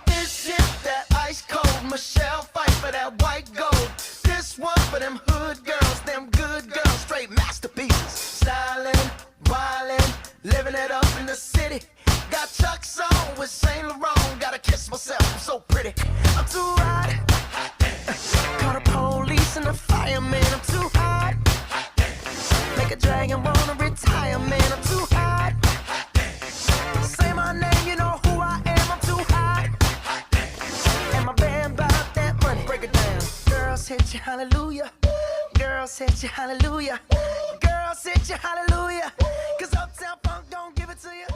This is that ice cold Michelle fight for that white gold. This one for them hood girls, them good girls, straight masterpieces. Stylin', wildin', living it up in the city. Got Chuck's on with Saint Laurent. Gotta kiss myself, I'm so pretty. I'm too hot. Call the police and the fireman. I'm too hot. Make a dragon wanna retire, man. I'm too hot. Say my name, you know who I am. I'm too hot. And my band bought that money. Break it down. Girls hit you, hallelujah. Girls hit you, hallelujah. Girls hit you, hallelujah. 'Cause Uptown Funk don't give it to you.